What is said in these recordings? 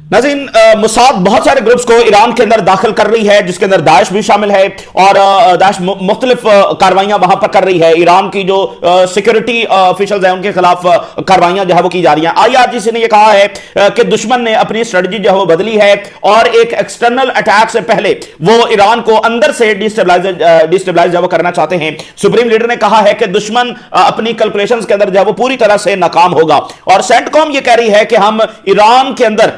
नाज़रीन, मुसाद बहुत सारे ग्रुप्स को ईरान के अंदर दाखिल कर रही है, जिसके अंदर दाइश भी शामिल है और दाइश मुख्तलिफ कार्रवाइयां वहां पर कर रही है। ईरान की जो सिक्योरिटी ऑफिशियल्स हैं उनके खिलाफ कार्रवाइयां जो है वो की जा रही हैं। IRGC ने यह कहा है कि दुश्मन ने अपनी स्ट्रेटजी जो है वो बदली है और एक एक्सटर्नल अटैक से पहले वो ईरान को अंदर से डिस्टेबलाइज जो करना चाहते हैं। सुप्रीम लीडर ने कहा है कि दुश्मन अपनी कैलकुलेशंस के अंदर जो है वो पूरी तरह से नाकाम होगा और सेंटकॉम ये कह रही है कि हम ईरान के अंदर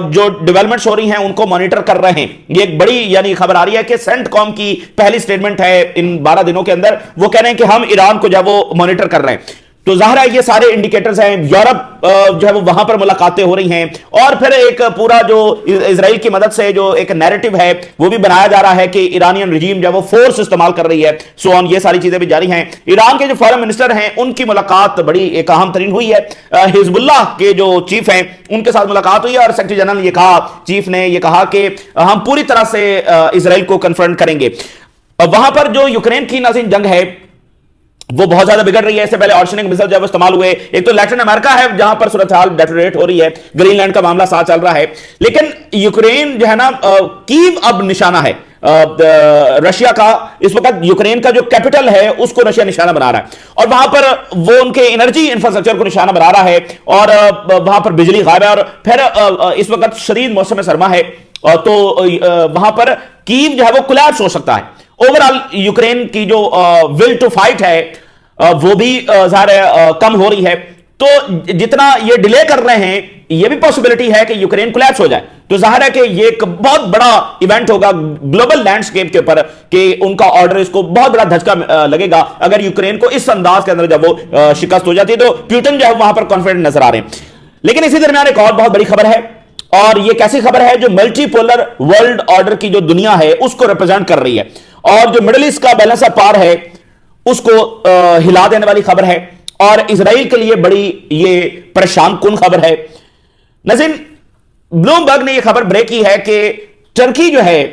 जो डेवलपमेंट्स हो रही हैं उनको मॉनिटर कर रहे हैं। ये एक बड़ी यानी खबर आ रही है कि सेंटकॉम की पहली स्टेटमेंट है इन 12 दिनों के अंदर, वो कह रहे हैं कि हम ईरान को जो वो मॉनिटर कर रहे हैं। तो जाहिर है ये सारे इंडिकेटर्स हैं। यूरोप जो है वो वहां पर मुलाकातें हो रही हैं और फिर एक पूरा जो इजराइल की मदद से जो एक नैरेटिव है वो भी बनाया जा रहा है कि ईरानियन रिजीम जो है वो फोर्स इस्तेमाल कर रही है, सो ऑन, ये सारी चीजें भी जारी हैं। ईरान के जो फॉरेन मिनिस्टर हैं उनकी मुलाकात बड़ी एक अहम तरीन हुई है। हिजबुल्लाह के जो चीफ हैं उनके साथ मुलाकात हुई है और सेक्रेटरी जनरल ने कहा, चीफ ने यह कहा कि हम पूरी तरह से इजराइल को कन्फ्रंट करेंगे। वहां पर जो यूक्रेन की नाज़रीन जंग है वो बहुत ज्यादा बिगड़ रही है। इससे पहले ऑर्शनिंग मिसाइल जब इस्तेमाल हुए, एक तो लैटिन अमेरिका है जहां पर सूरत हाल डेटोरेट हो रही है, ग्रीनलैंड का मामला साथ चल रहा है, लेकिन यूक्रेन जो है ना, कीव अब निशाना है रशिया का। इस वक्त यूक्रेन का जो कैपिटल है उसको रशिया निशाना बना रहा है और वहां पर वो उनके एनर्जी इंफ्रास्ट्रक्चर को निशाना बना रहा है और वहां पर बिजली गायब है और फिर इस वक्त शदीद मौसम सरमा है तो वहां पर कीव जो है वो कोलैप्स हो सकता है। ओवरऑल यूक्रेन की जो विल टू फाइट है वो भी ज़ाहिर है कम हो रही है। तो जितना ये डिले कर रहे हैं ये भी पॉसिबिलिटी है कि यूक्रेन कोलैप्स हो जाए। तो जाहिर है कि ये एक बहुत बड़ा इवेंट होगा ग्लोबल लैंडस्केप के ऊपर कि उनका ऑर्डर, इसको बहुत बड़ा धचका लगेगा अगर यूक्रेन को इस अंदाज के अंदर जब वो शिकस्त हो जाती है। तो प्यूटन जो है वहां पर कॉन्फिडेंट नजर आ रहे हैं। लेकिन इसी दरमियान एक और बहुत बड़ी खबर है और ये कैसी खबर है जो मल्टीपोलर वर्ल्ड ऑर्डर की जो दुनिया है उसको रिप्रेजेंट कर रही है और जो मिडिल ईस्ट का बैलेंस ऑफ पावर है उसको हिला देने वाली खबर है और इजराइल के लिए बड़ी ये परेशान कुन खबर है। नाज़रीन, ब्लूमबर्ग ने यह खबर ब्रेक की है कि टर्की जो है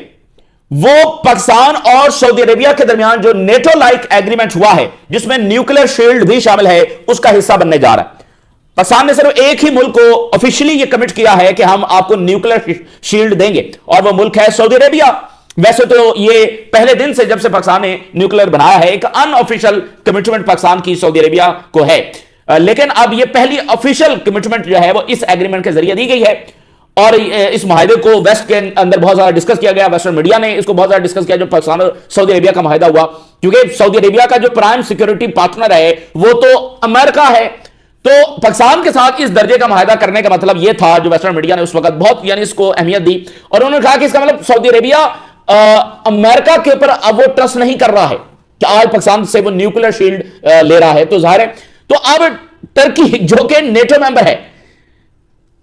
वो पाकिस्तान और सऊदी अरेबिया के दरमियान जो नेटो लाइक एग्रीमेंट हुआ है जिसमें न्यूक्लियर शील्ड भी शामिल है उसका हिस्सा बनने जा रहा है। पाकिस्तान ने सिर्फ एक ही मुल्क को ऑफिशियली यह कमिट किया है कि हम आपको न्यूक्लियर शील्ड देंगे और वह मुल्क है सऊदी अरेबिया। वैसे तो ये पहले दिन से जब से पाकिस्तान ने न्यूक्लियर बनाया है एक अनऑफिशियल कमिटमेंट पाकिस्तान की सऊदी अरेबिया को है, लेकिन अब ये पहली ऑफिशियल कमिटमेंट जो है वो इस एग्रीमेंट के जरिए दी गई है और इस माहिदे को वेस्ट के अंदर बहुत ज्यादा डिस्कस किया गया। वेस्टर्न मीडिया ने इसको बहुत ज्यादा डिस्कस किया जो पाकिस्तान और सऊदी अरेबिया का माहिदा हुआ, क्योंकि सऊदी अरेबिया का जो प्राइम सिक्योरिटी पार्टनर है वो तो अमेरिका है। तो पाकिस्तान के साथ इस दर्जे का माहिदा करने का मतलब यह था, जो वेस्टर्न मीडिया ने उस वक्त बहुत यानी इसको अहमियत दी और उन्होंने कहा कि इसका मतलब सऊदी अरेबिया अमेरिका के ऊपर अब वो ट्रस्ट नहीं कर रहा है कि आज पाकिस्तान से वो न्यूक्लियर शील्ड ले रहा है। तो जाहिर है तो अब टर्की जो कि नेटो मेंबर है,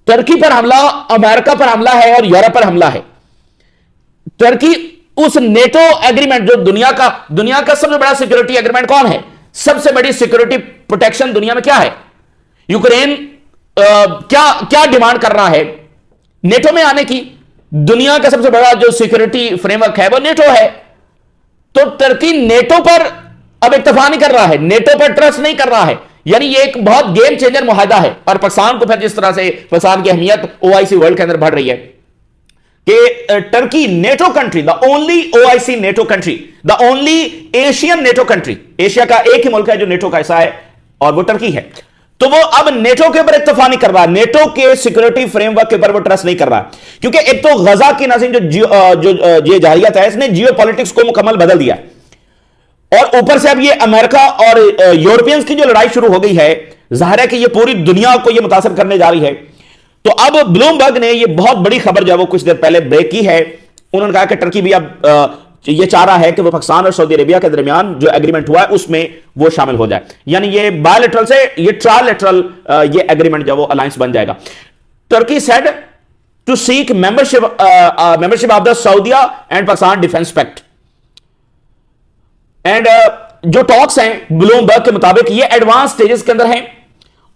टर्की पर हमला, अमेरिका पर हमला है और यूरोप पर हमला है। टर्की उस नेटो एग्रीमेंट जो दुनिया का सबसे बड़ा सिक्योरिटी एग्रीमेंट कौन है, सबसे बड़ी सिक्योरिटी प्रोटेक्शन दुनिया में क्या है, यूक्रेन क्या डिमांड कर रहा है नेटो में आने की। दुनिया का सबसे बड़ा जो सिक्योरिटी फ्रेमवर्क है वो नेटो है। तो टर्की नेटो पर अब इत्तेफाक नहीं कर रहा है, नेटो पर ट्रस्ट नहीं कर रहा है, यानी ये एक बहुत गेम चेंजर मुआहदा है। और पाकिस्तान को फिर जिस तरह से पाकिस्तान की अहमियत OIC वर्ल्ड के अंदर बढ़ रही है कि Turkey NATO country, the only OIC NATO country, the only Asian NATO country, Asia का एक ही मुल्क है जो नेटो का हिस्सा है और वो टर्की है। तो वो अब नेटो के ऊपर इत्तेफाक नहीं कर रहा, नेटो के सिक्योरिटी फ्रेमवर्क के ऊपर वो ट्रस्ट नहीं कर रहा, क्योंकि एक तो गजा की नाज़रीन जो जारियत है इसने जियो पॉलिटिक्स को मुकम्मल बदल दिया और ऊपर से अब ये अमेरिका और यूरोपियंस की जो लड़ाई शुरू हो गई है, जाहिर है कि ये पूरी दुनिया को ये मुतासर करने जा रही है। तो अब ब्लूमबर्ग ने ये बहुत बड़ी खबर जो वो कुछ देर पहले ब्रेक की है। उन्होंने कहा कि टर्की भी अब ये चाह रहा है कि वो पाकिस्तान और सऊदी अरेबिया के दरमियान जो एग्रीमेंट हुआ है उसमें वो शामिल हो जाए, यानी ये बायलैटरल से ये ट्रायलैटरल ये एग्रीमेंट जो वो अलायंस बन जाएगा। Turkey said to seek membership of the सऊदिया and Pakistan defence pact and जो टॉक्स हैं ब्लूमबर्ग के मुताबिक ये एडवांस स्टेजेस के अंदर हैं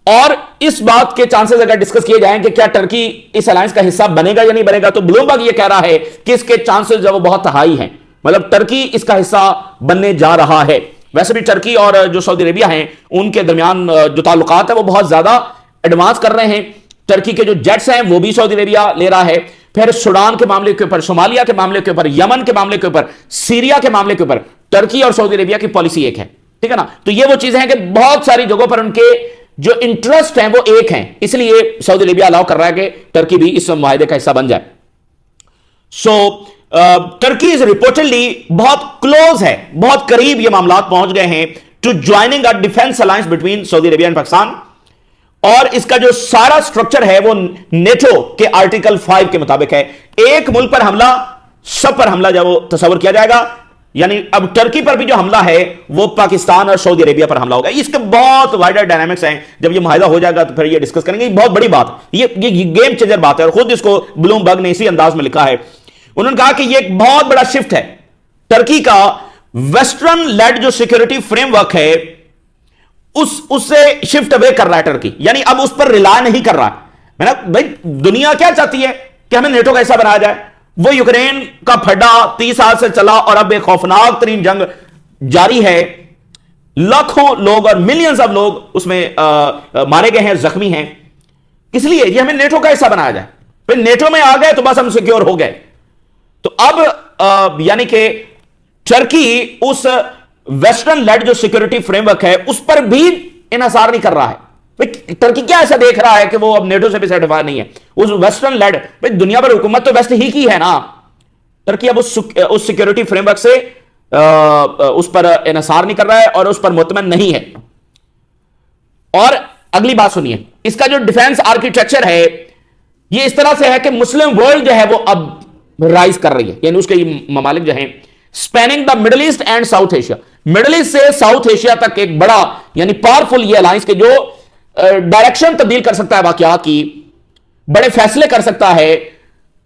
और इस बात के चांसेस अगर डिस्कस किए जाएं कि क्या टर्की इस अलायंस का हिस्सा बनेगा या नहीं बनेगा, तो ब्लूमबर्ग ये कह रहा है कि इसके चांसेस जो वो बहुत हाई हैं, मतलब टर्की इसका हिस्सा बनने जा रहा है। वैसे भी टर्की और जो सऊदी अरेबिया हैं उनके दरमियान जो ताल्लुकात है वो बहुत ज्यादा एडवांस कर रहे हैं टर्की के जो जेट्स हैं वो भी सऊदी अरेबिया ले रहा है। फिर सूडान के मामले के ऊपर, सोमालिया के मामले के ऊपर, यमन के मामले के ऊपर, सीरिया के मामले के ऊपर टर्की और सऊदी अरेबिया की पॉलिसी एक है, ठीक है ना। तो ये वो चीजें हैं कि बहुत सारी जगहों पर उनके जो इंटरेस्ट हैं वो एक हैं, इसलिए सऊदी अरेबिया अलाउ कर रहा है कि टर्की भी इस माहदे का हिस्सा बन जाए। सो टर्की इज रिपोर्टेडली बहुत क्लोज है, बहुत करीब ये मामला पहुंच गए हैं to joining a defence alliance between Saudi Arabia and Pakistan. और इसका जो सारा स्ट्रक्चर है वो नेटो के आर्टिकल 5 के मुताबिक है। एक मुल्क पर हमला, सब पर हमला जो वो तस्वर किया जाएगा, यानी अब टर्की पर भी जो हमला है वो पाकिस्तान और सऊदी अरेबिया पर हमला होगा। इसके बहुत वाइडर डायनामिक्स हैं, जब ये माहिदा हो जाएगा तो फिर ये डिस्कस करेंगे। बहुत बड़ी बात, ये गेम चेंजर बात है, और खुद इसको ब्लूमबर्ग ने इसी अंदाज में लिखा है। उन्होंने कहा कि ये एक बहुत बड़ा शिफ्ट है टर्की का, वेस्टर्न लेड जो सिक्योरिटी फ्रेमवर्क है उससे शिफ्ट अवे कर रहा है टर्की, यानी अब उस पर रिलाय नहीं कर रहा है। मैंने भाई दुनिया क्या चाहती है कि हमें नेटो का हिस्सा बनाया जाए, वो यूक्रेन का फड्डा 30 साल से चला और अब एक खौफनाक तरीन जंग जारी है, लाखों लोग और मिलियंस ऑफ लोग उसमें मारे गए हैं, जख्मी हैं, इसलिए ये हमें नेटो का हिस्सा बनाया जाए। फिर नेटो में आ गए तो बस हम सिक्योर हो गए। तो अब यानी कि टर्की उस वेस्टर्न लेड जो सिक्योरिटी फ्रेमवर्क है उस पर भी इन्हिसार नहीं कर रहा है। टर्की क्या ऐसा देख रहा है कि वो अब नेटो से भी सर्टिफाइड नहीं है, उस वेस्टर्न लेड, भाई दुनिया पर हुकूमत तो वेस्ट ही की है ना। टर्की अब उस सिक्योरिटी फ्रेमवर्क से उस पर इन्हिसार नहीं कर रहा है और उस पर मुतमन नहीं है। और अगली बात सुनिए, इसका जो डिफेंस आर्किटेक्चर है ये इस तरह से है कि मुस्लिम वर्ल्ड जो है वो अब राइज कर रही है, यानी उसके ममालिक जो हैं spanning the middle east and south Asia, middle east से साउथ एशिया तक एक बड़ा यानी पावरफुल ये अलायंस के जो डायरेक्शन तब्दील कर सकता है वाकयात की, बड़े फैसले कर सकता है,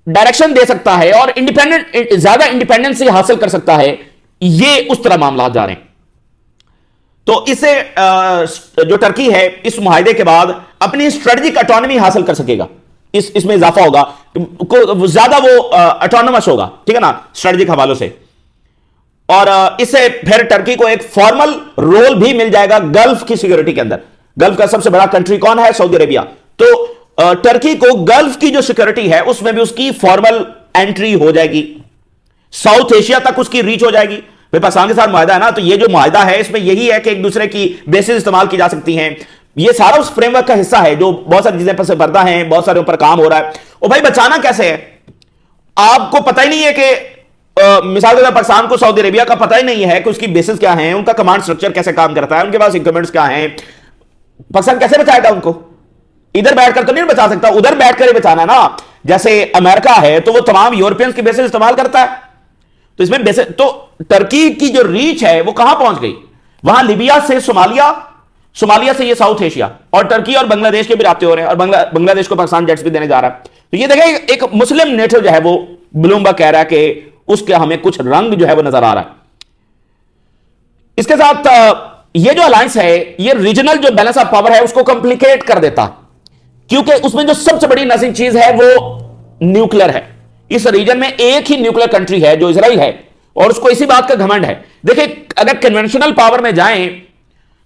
डायरेक्शन दे सकता है और इंडिपेंडेंट, ज्यादा इंडिपेंडेंसी हासिल कर सकता है, ये उस तरह मामला जा रहे हैं। तो इसे जो टर्की है इस मुआहदे के बाद अपनी स्ट्रेटेजिक ऑटोनॉमी हासिल कर सकेगा, इसमें इजाफा होगा, ज्यादा वो ऑटोनोमस होगा, ठीक है ना, स्ट्रेटेजिक हवालों से। और इससे फिर टर्की को एक फॉर्मल रोल भी मिल जाएगा गल्फ की सिक्योरिटी के अंदर। गल्फ का सबसे बड़ा कंट्री कौन है? Saudi Arabia. तो टर्की को गल्फ की जो सिक्योरिटी है उसमें भी उसकी फॉर्मल एंट्री हो जाएगी, साउथ एशिया तक उसकी रीच हो जाएगी। पाकिस्तान के साथ मुआहदा है ना, तो ये जो मुआहदा है इसमें यही है कि एक दूसरे की बेसिस इस्तेमाल की जा सकती हैं। ये सारा उस फ्रेमवर्क का हिस्सा है जो बहुत सारी चीजें पर से पर्दा हैं, बहुत सारे ऊपर काम हो रहा है। और भाई बचाना कैसे है? आपको पता ही नहीं है कि मिसाल के तौर पर पाकिस्तान को सऊदी अरेबिया का पता ही नहीं है कि उसकी बेसिस क्या है, उनका कमांड स्ट्रक्चर कैसे काम करता है, उनके पास इक्विपमेंट्स क्या हैं। पाकिस्तान कैसे बचाएगा उनको? इधर बैठकर तो नहीं बचा सकता, उधर बैठकर ही बचाना है ना। जैसे अमेरिका है तो वो तमाम यूरोपियंस की बेसिस इस्तेमाल करता है, तो इसमें बेसिस, तो टर्की की जो रीच है वो कहां पहुंच गई? वहां लीबिया से सोमालिया, सोमालिया से ये साउथ एशिया, और टर्की और बांग्लादेश के भी राब्ते हो रहे हैं, और बांग्लादेश को पाकिस्तान जेट्स भी देने जा रहा है। तो ये देखें एक मुस्लिम नेटो जो है वो ब्लूमबर्ग कह रहा है कि उसके हमें कुछ रंग जो है वो नजर आ रहा है। इसके साथ ये जो अलायंस है ये रीजनल जो बैलेंस ऑफ पावर है उसको कॉम्प्लिकेट कर देता, क्योंकि उसमें जो सबसे बड़ी नसीब चीज है वो न्यूक्लियर है। इस रीजन में एक ही न्यूक्लियर कंट्री है जो इजराइल है, और उसको इसी बात का घमंड है। देखिए अगर कन्वेंशनल पावर में जाएं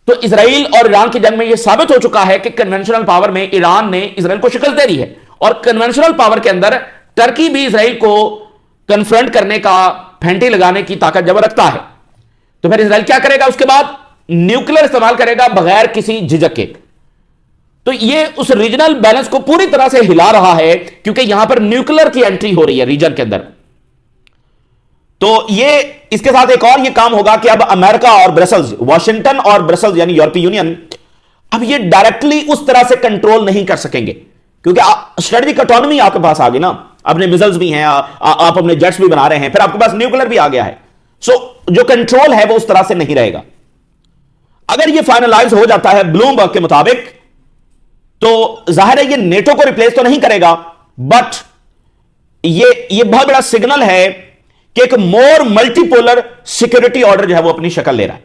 तो इजराइल और ईरान की जंग में यह साबित हो चुका है कि कन्वेंशनल पावर में ईरान ने इजराइल को शिकस्त दे दी है, और कन्वेंशनल पावर के अंदर टर्की भी इजराइल को कन्फ्रंट करने का, फेंटी लगाने की ताकत जब रखता है। तो फिर इजराइल क्या करेगा? उसके बाद न्यूक्लियर इस्तेमाल करेगा बगैर किसी झिझक के। तो ये उस रीजनल बैलेंस को पूरी तरह से हिला रहा है, क्योंकि यहां पर न्यूक्लियर की एंट्री हो रही है रीजन के अंदर। तो ये इसके साथ एक और ये काम होगा कि अब अमेरिका और ब्रसल्स, वॉशिंगटन और ब्रसल्स यानी यूरोपीय यूनियन, अब ये डायरेक्टली उस तरह से कंट्रोल नहीं कर सकेंगे, क्योंकि स्ट्रेटेजिक ऑटोनॉमी आपके पास आ गई ना, अपने मिसाइल्स भी हैं, आप अपने जेट्स भी बना रहे हैं, फिर आपके पास न्यूक्लियर भी आ गया है। सो जो कंट्रोल है वो उस तरह से नहीं रहेगा। अगर ये फाइनलाइज हो जाता है ब्लूमबर्ग के मुताबिक, तो जाहिर है ये नेटो को रिप्लेस तो नहीं करेगा, बट ये बहुत बड़ा सिग्नल है कि एक मोर मल्टीपोलर सिक्योरिटी ऑर्डर जो है वो अपनी शक्ल ले रहा है।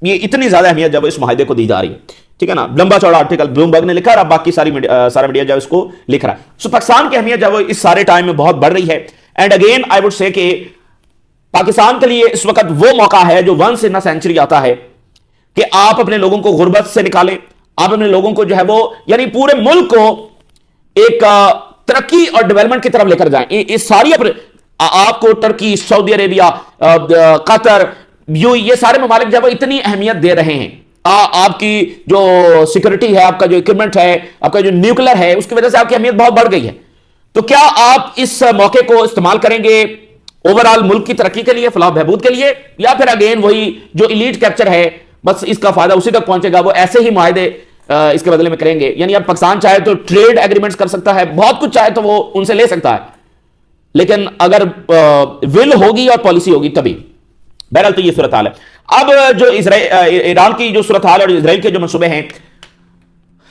ये इतनी ज्यादा अहमियत जब इस मुआहदे को दी जा रही है, ठीक है ना। लंबा चौड़ा आर्टिकल ब्लूमबर्ग ने लिखा और अब बाकी सारा मीडिया जो है उसको लिख रहा है। सो पाकिस्तान की अहमियत जो है इस सारे टाइम में बहुत बढ़ रही है। And again I would say कि पाकिस्तान के लिए इस वक्त वो मौका है जो वंस इन अ सेंचुरी आता है कि आप अपने लोगों को गुर्बत से निकालें, आप अपने लोगों को जो है वो यानी पूरे मुल्क को एक तरक्की और डेवलपमेंट की तरफ लेकर जाएं। ये सारी आपको तुर्की, सऊदी अरेबिया, कतर, ये सारे ममालिक जब इतनी अहमियत दे रहे हैं, आपकी जो सिक्योरिटी है, आपका जो इक्विपमेंट है, आपका जो न्यूक्लियर है, उसकी वजह से आपकी अहमियत बहुत बढ़ गई है। तो क्या आप इस मौके को इस्तेमाल करेंगे ओवरऑल मुल्क की तरक्की के लिए, फलाह बहबूद के लिए, या फिर अगेन वही जो इलीट कैप्चर है, बस इसका फायदा उसी तक पहुंचेगा, वो ऐसे ही मुआहदे इसके बदले में करेंगे? यानी अब पाकिस्तान चाहे तो ट्रेड एग्रीमेंट्स कर सकता है, बहुत कुछ चाहे तो वो उनसे ले सकता है, लेकिन अगर विल होगी और पॉलिसी होगी तभी। बहरहाल तो ये सूरत हाल है। अब जो ईरान की जो सूरत हाल और इसराइल के जो मंसूबे हैं,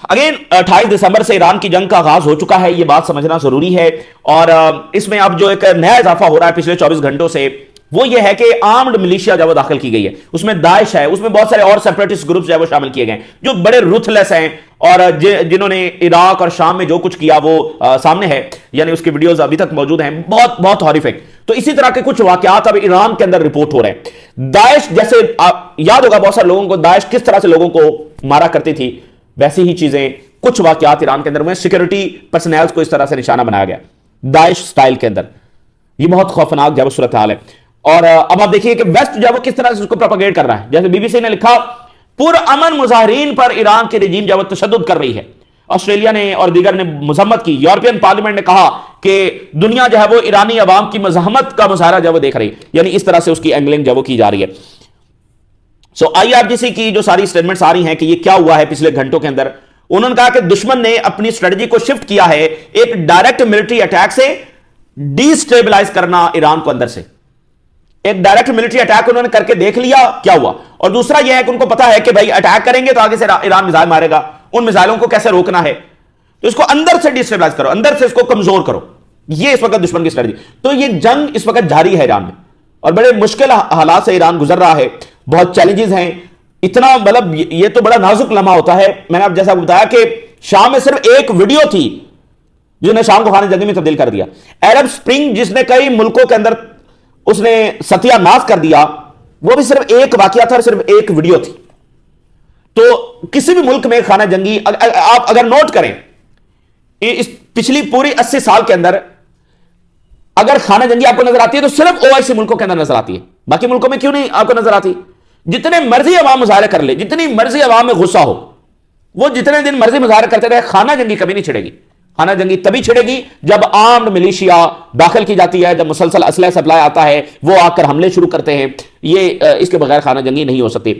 अगेन 28 दिसंबर से ईरान की जंग का आगाज हो चुका है, यह बात समझना जरूरी है। और इसमें अब जो एक नया इजाफा हो रहा है पिछले 24 घंटों से, वो ये है कि आर्म्ड मिलिशिया जब वो दाखिल की गई है, उसमें दाइश है, उसमें बहुत सारे और सेपरेटिस्ट ग्रुप्स जो है वो शामिल किए गए, जो बड़े रुथलेस हैं और जिन्होंने इराक और शाम में जो कुछ किया वो सामने है, यानी उसकी वीडियोस अभी तक मौजूद हैं, बहुत बहुत हॉरिफिक। तो इसी तरह के कुछ वाकयात अब ईरान के अंदर रिपोर्ट हो रहे हैं। दाइश जैसे याद होगा बहुत सारे लोगों को, दाइश किस तरह से लोगों को मारा करती थी, वैसी ही चीजें कुछ वाकयात ईरान के अंदर हुए। सिक्योरिटी पर्सनल को इस तरह से निशाना बनाया गया दाइश स्टाइल के अंदर। ये बहुत खौफनाक जब सूरत हाल है। और अब आप देखिए कि वेस्ट जो है वो किस तरह से उसको प्रोपेगेट कर रहा है। जैसे बीबीसी ने लिखा, पुरअमन मुजाहिरीन पर ईरान की रिजीम जो है तशद्दुद कर रही है। ऑस्ट्रेलिया ने और दीगर ने मजम्मत की। यूरोपियन पार्लियामेंट ने कहा कि दुनिया जो है वो ईरानी अवाम की मजहमत का मुजाहरा जो है वो देख रही है, यानी इस तरह से उसकी एंगलिंग जो है वो की जा रही है। सो IRGC की जो सारी स्टेटमेंट्स आ रही हैं कि ये क्या हुआ है पिछले घंटों के अंदर, उन्होंने कहा कि दुश्मन ने अपनी स्ट्रेटजी को शिफ्ट किया है, एक डायरेक्ट मिलिट्री अटैक से डिस्टेबलाइज करना ईरान को अंदर से। एक डायरेक्ट मिलिट्री अटैक उन्होंने करके देख लिया क्या हुआ, और दूसरा यह है कि उनको पता है कि भाई अटैक करेंगे तो आगे से ईरान मिसाइल मारेगा, उन मिसाइलों को कैसे रोकना है, तो इसको अंदर से डिस्टेबलाइज करो, अंदर से इसको कमजोर करो। ये इस वक्त दुश्मन की स्ट्रेटजी। तो ये जंग इस वक्त जारी है ईरान में, और बड़े मुश्किल हालात से ईरान गुजर रहा है, बहुत चैलेंजेस हैं। इतना मतलब ये तो बड़ा नाजुक लम्हा होता है। मैंने अब जैसा बताया कि शाम में सिर्फ एक वीडियो थी जिसने शाम को खाने जंगी में तब्दील कर दिया। अरब स्प्रिंग जिसने कई मुल्कों के अंदर उसने सत्यानाश कर दिया, वो भी सिर्फ एक वाकया था और सिर्फ एक वीडियो थी। तो किसी भी मुल्क में खाना जंगी आप अगर नोट करें, इस पिछली पूरी 80 साल के अंदर अगर खाना जंगी आपको नजर आती है तो सिर्फ OIC मुल्कों के अंदर नजर आती है, बाकी मुल्कों में क्यों नहीं आपको नजर आती? जितने मर्जी अवाम मुजाहरे कर ले, जितनी मर्जी अवाम में गुस्सा हो, वो जितने दिन मर्जी मुजाहरे करते रहे, खाना जंगी कभी नहीं छिड़ेगी। खाना जंगी तभी छिड़ेगी जब आर्म्ड मिलिशिया दाखिल की जाती है, जब मुसलसल असलह सप्लाई आता है, वो आकर हमले शुरू करते हैं। ये इसके बगैर खाना जंगी नहीं हो सकती।